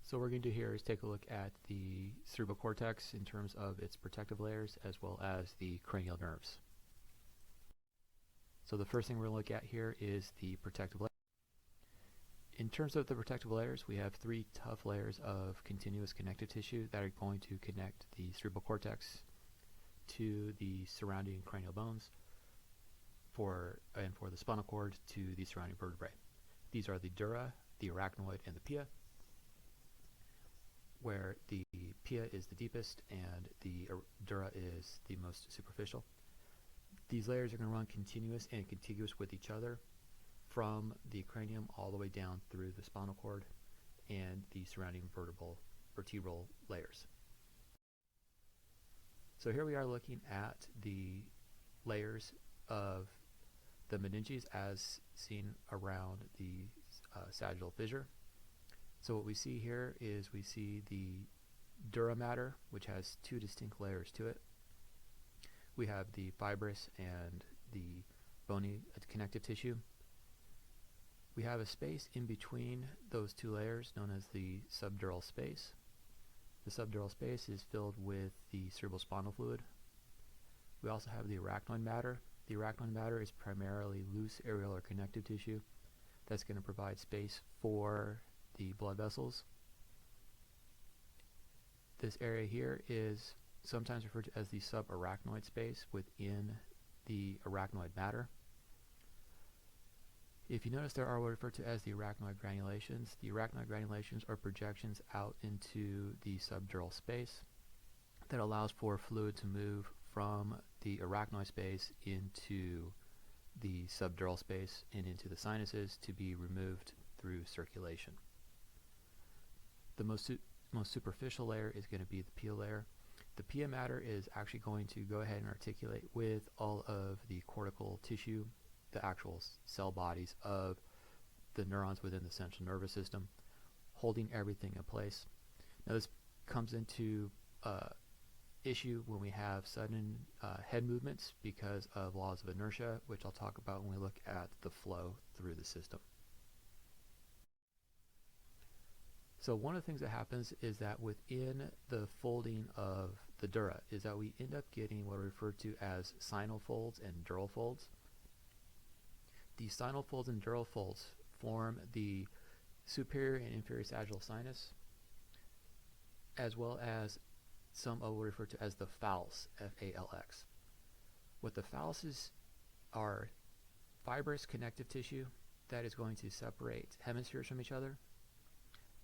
So what we're going to do here is take a look at the cerebral cortex in terms of its protective layers as well as the cranial nerves. So the first thing we're going to look at here is the protective layer. In terms of the protective layers, we have three tough layers of continuous connective tissue that are going to connect the cerebral cortex to the surrounding cranial bones and for the spinal cord to the surrounding vertebrae. These are the dura, the arachnoid, and the pia, where the pia is the deepest and the dura is the most superficial. These layers are going to run continuous and contiguous with each other from the cranium all the way down through the spinal cord and the surrounding vertebral layers. So here we are looking at the layers of the meninges as seen around the sagittal fissure. So what we see here is we see the dura mater, which has two distinct layers to it. We have the fibrous and the bony connective tissue. We have a space in between those two layers known as the subdural space. The subdural space is filled with the cerebrospinal fluid. We also have the arachnoid mater. The arachnoid mater is primarily loose areolar connective tissue that's going to provide space for the blood vessels. This area here is sometimes referred to as the subarachnoid space within the arachnoid mater. If you notice, there are what are referred to as the arachnoid granulations. The arachnoid granulations are projections out into the subdural space that allows for fluid to move from the arachnoid space into the subdural space and into the sinuses to be removed through circulation. The most superficial layer is going to be the pia layer. The pia mater is actually going to go ahead and articulate with all of the cortical tissue, the actual cell bodies of the neurons within the central nervous system, holding everything in place. Now this comes into issue when we have sudden head movements because of laws of inertia, which I'll talk about when we look at the flow through the system. So one of the things that happens is that within the folding of the dura is that we end up getting what are referred to as sinal folds and dural folds. These sinal folds and dural folds form the superior and inferior sagittal sinus, as well as some of what we refer to as the falx, F-A-L-X. What the falces are fibrous connective tissue that is going to separate hemispheres from each other,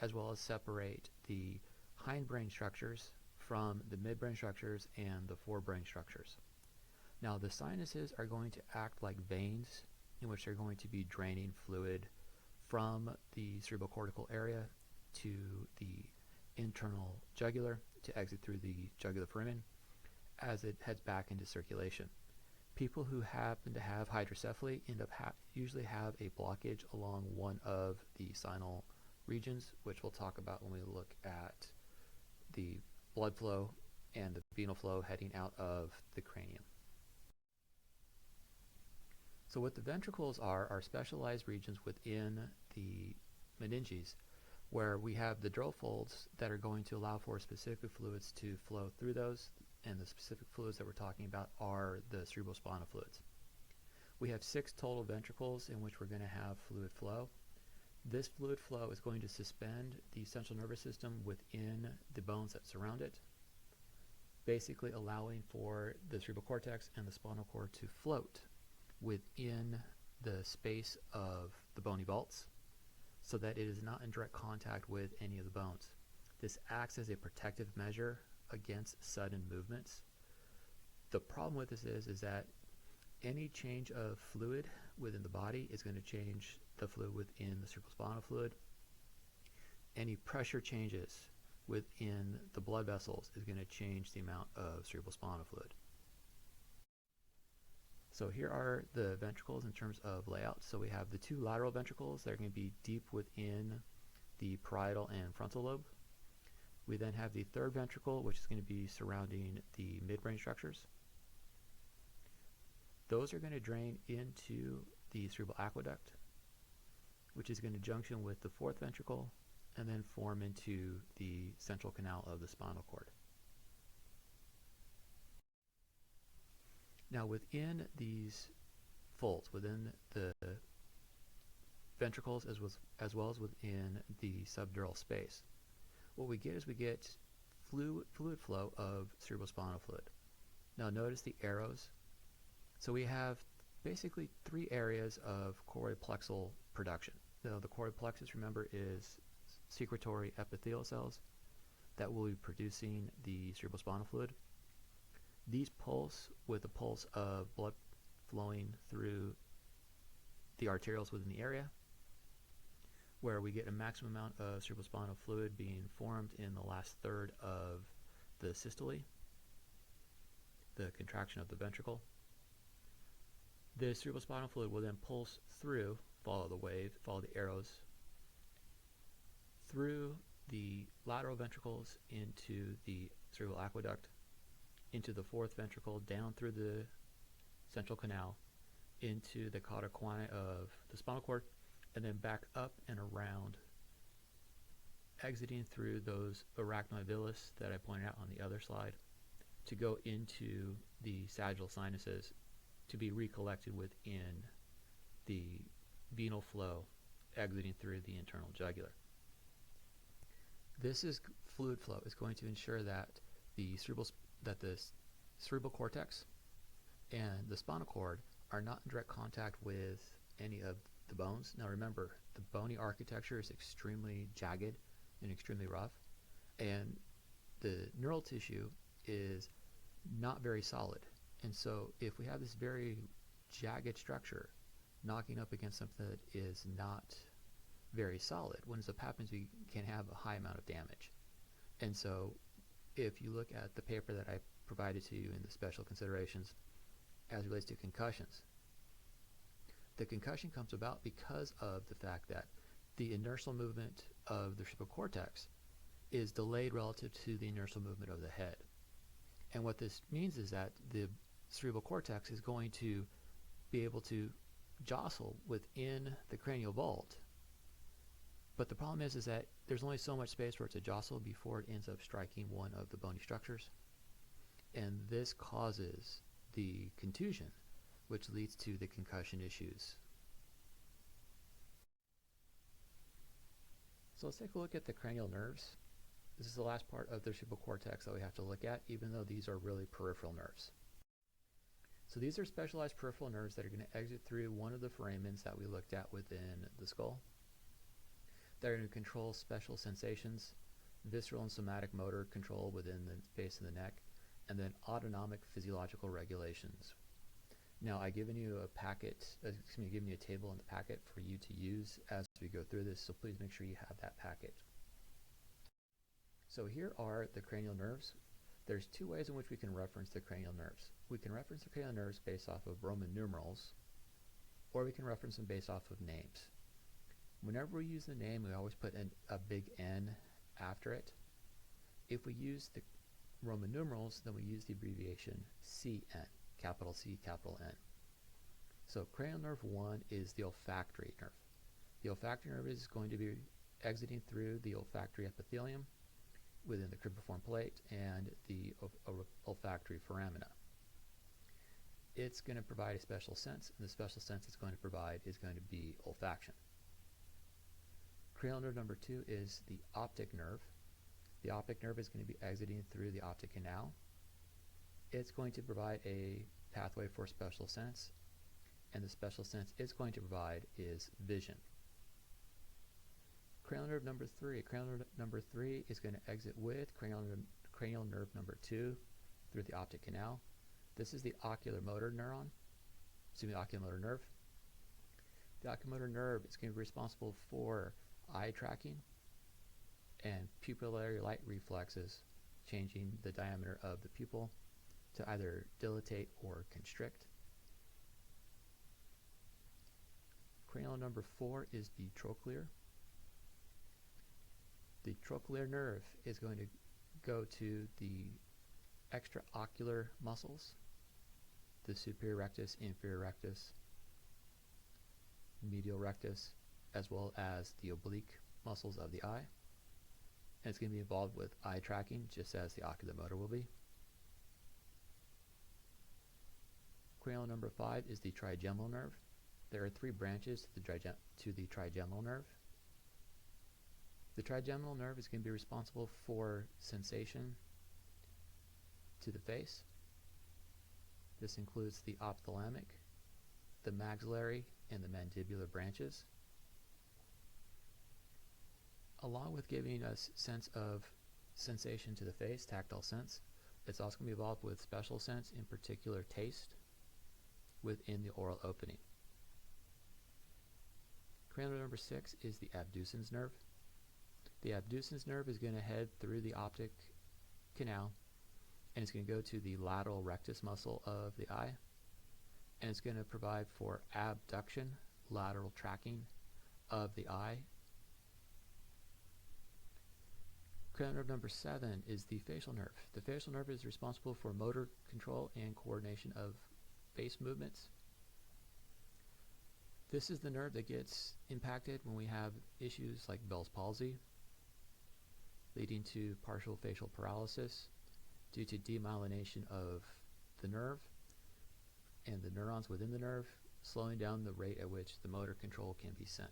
as well as separate the hindbrain structures from the midbrain structures and the forebrain structures. Now the sinuses are going to act like veins in which they're going to be draining fluid from the cerebrocortical area to the internal jugular to exit through the jugular foramen as it heads back into circulation. People who happen to have hydrocephaly end up usually have a blockage along one of the sinal regions, which we'll talk about when we look at the blood flow and the venal flow heading out of the cranium. So what the ventricles are specialized regions within the meninges where we have the dural folds that are going to allow for specific fluids to flow through those, and the specific fluids that we're talking about are the cerebrospinal fluids. We have 6 total ventricles in which we're going to have fluid flow. This fluid flow is going to suspend the central nervous system within the bones that surround it, basically allowing for the cerebral cortex and the spinal cord to float within the space of the bony vaults so that it is not in direct contact with any of the bones. This acts as a protective measure against sudden movements. The problem with this is that any change of fluid within the body is going to change the fluid within the cerebrospinal fluid. Any pressure changes within the blood vessels is going to change the amount of cerebrospinal fluid. So here are the ventricles in terms of layout. So we have the 2 lateral ventricles that are going to be deep within the parietal and frontal lobe. We then have the 3rd ventricle, which is going to be surrounding the midbrain structures. Those are going to drain into the cerebral aqueduct, which is going to junction with the 4th ventricle and then form into the central canal of the spinal cord. Now within these folds, within the ventricles as well as within the subdural space, what we get is we get fluid flow of cerebrospinal fluid. Now notice the arrows. So we have basically three areas of choroid plexal production. Now the choroid plexus, remember, is secretory epithelial cells that will be producing the cerebrospinal fluid. These pulse with a pulse of blood flowing through the arterioles within the area, where we get a maximum amount of cerebrospinal fluid being formed in the last third of the systole, the contraction of the ventricle. The cerebrospinal fluid will then pulse through, follow the wave, follow the arrows, through the lateral ventricles into the cerebral aqueduct, into the fourth ventricle, down through the central canal, into the cauda equina of the spinal cord, and then back up and around, exiting through those arachnoid villus that I pointed out on the other slide, to go into the sagittal sinuses to be recollected within the venal flow exiting through the internal jugular. This is fluid flow is going to ensure that the cerebral cortex and the spinal cord are not in direct contact with any of the bones. Now remember, the bony architecture is extremely jagged and extremely rough, and the neural tissue is not very solid. And so if we have this very jagged structure knocking up against something that is not very solid, what ends up happening is we can have a high amount of damage. And so if you look at the paper that I provided to you in the special considerations as it relates to concussions, the concussion comes about because of the fact that the inertial movement of the cerebral cortex is delayed relative to the inertial movement of the head. And what this means is that the cerebral cortex is going to be able to jostle within the cranial vault. But the problem is that there's only so much space for it to jostle before it ends up striking one of the bony structures. And this causes the contusion, which leads to the concussion issues. So let's take a look at the cranial nerves. This is the last part of the cerebral cortex that we have to look at, even though these are really peripheral nerves. So these are specialized peripheral nerves that are going to exit through one of the foramens that we looked at within the skull. They're going to control special sensations, visceral and somatic motor control within the face and the neck, and then autonomic physiological regulations. Now, I've given you a packet, given you a table in the packet for you to use as we go through this, so please make sure you have that packet. So here are the cranial nerves. There's two ways in which we can reference the cranial nerves. We can reference the cranial nerves based off of Roman numerals, or we can reference them based off of names. Whenever we use the name, we always put a big N after it. If we use the Roman numerals, then we use the abbreviation CN, capital C, capital N. So cranial nerve 1 is the olfactory nerve. The olfactory nerve is going to be exiting through the olfactory epithelium within the cribriform plate and the olfactory foramina. It's going to provide a special sense, and the special sense it's going to provide is going to be olfaction. Cranial nerve number 2 is the optic nerve. The optic nerve is going to be exiting through the optic canal. It's going to provide a pathway for special sense, and the special sense it's going to provide is vision. Cranial nerve number 3. Cranial nerve number 3 is going to exit with cranial nerve number 2 through the optic canal. This is the oculomotor neuron, oculomotor nerve. The oculomotor nerve is going to be responsible for eye tracking and pupillary light reflexes, changing the diameter of the pupil to either dilatate or constrict. Cranial number 4 is the trochlear. The trochlear nerve is going to go to the extraocular muscles, the superior rectus, inferior rectus, medial rectus, as well as the oblique muscles of the eye. And it's going to be involved with eye tracking, just as the oculomotor will be. Cranial number 5 is the trigeminal nerve. There are 3 branches to the trigeminal nerve. The trigeminal nerve is going to be responsible for sensation to the face. This includes the ophthalmic, the maxillary, and the mandibular branches. Along with giving us sense of sensation to the face, tactile sense, it's also going to be involved with special sense, in particular taste, within the oral opening. Cranial number 6 is the abducens nerve. The abducens nerve is going to head through the optic canal, and it's going to go to the lateral rectus muscle of the eye, and it's going to provide for abduction, lateral tracking of the eye. Cranial nerve number 7 is the facial nerve. The facial nerve is responsible for motor control and coordination of face movements. This is the nerve that gets impacted when we have issues like Bell's palsy, leading to partial facial paralysis due to demyelination of the nerve and the neurons within the nerve, slowing down the rate at which the motor control can be sent.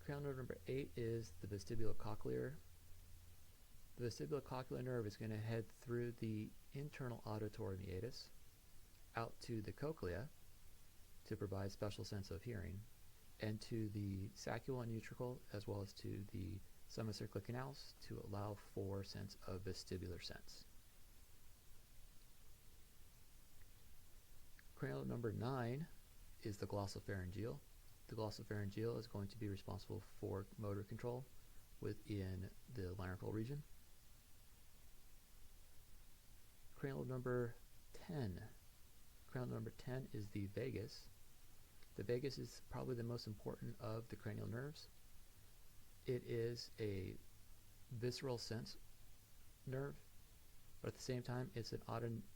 Cranial nerve number 8 is the vestibulocochlear. The vestibulocochlear nerve is going to head through the internal auditory meatus out to the cochlea to provide special sense of hearing, and to the saccule and utricle, as well as to the semicircular canals to allow for sense of vestibular sense. Cranial number 9 is the glossopharyngeal. The glossopharyngeal is going to be responsible for motor control within the laryngeal region. Cranial number 10. Cranial number 10 is the vagus. The vagus is probably the most important of the cranial nerves. It is a visceral sense nerve, but at the same time it's an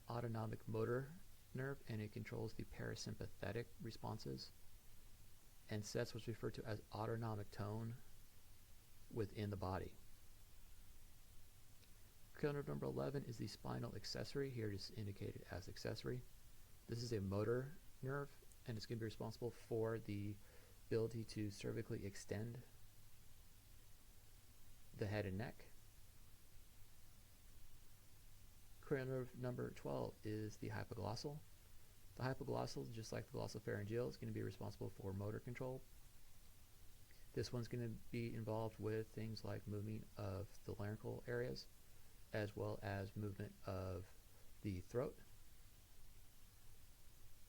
autonomic motor nerve, and it controls the parasympathetic responses and sets what's referred to as autonomic tone within the body. Cranial nerve number 11 is the spinal accessory. Here it is indicated as accessory. This is a motor nerve, and it's going to be responsible for the ability to cervically extend the head and neck. Cranial nerve number 12 is the hypoglossal. The hypoglossal, just like the glossopharyngeal, is going to be responsible for motor control. This one's going to be involved with things like movement of the laryngeal areas, as well as movement of the throat.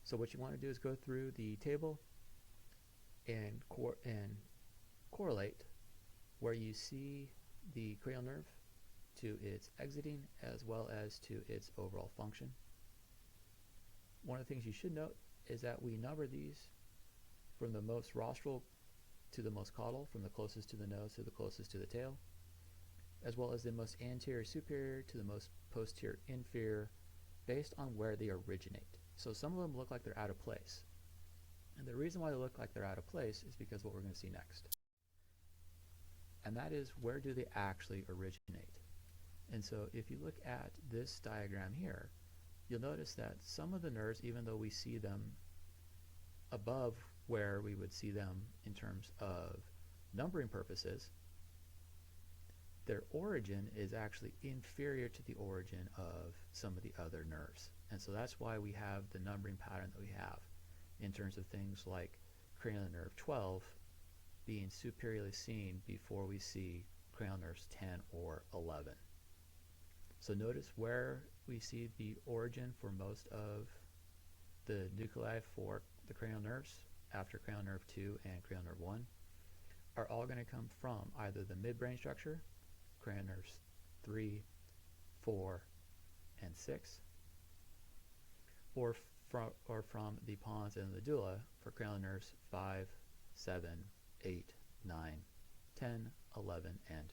So what you want to do is go through the table and correlate where you see the cranial nerve to its exiting as well as to its overall function. One of the things you should note is that we number these from the most rostral to the most caudal, from the closest to the nose to the closest to the tail, as well as the most anterior superior to the most posterior inferior, based on where they originate. So some of them look like they're out of place. And the reason why they look like they're out of place is because of what we're going to see next. And that is, where do they actually originate? And so if you look at this diagram here, you'll notice that some of the nerves, even though we see them above where we would see them in terms of numbering purposes, their origin is actually inferior to the origin of some of the other nerves. And so that's why we have the numbering pattern that we have in terms of things like cranial nerve 12 being superiorly seen before we see cranial nerves 10 or 11. So notice where we see the origin for most of the nuclei for the cranial nerves after cranial nerve 2 and cranial nerve 1 are all going to come from either the midbrain structure, cranial nerves 3, 4, and 6, or from the pons and the medulla for cranial nerves 5, 7, 8, 9, 10, 11, and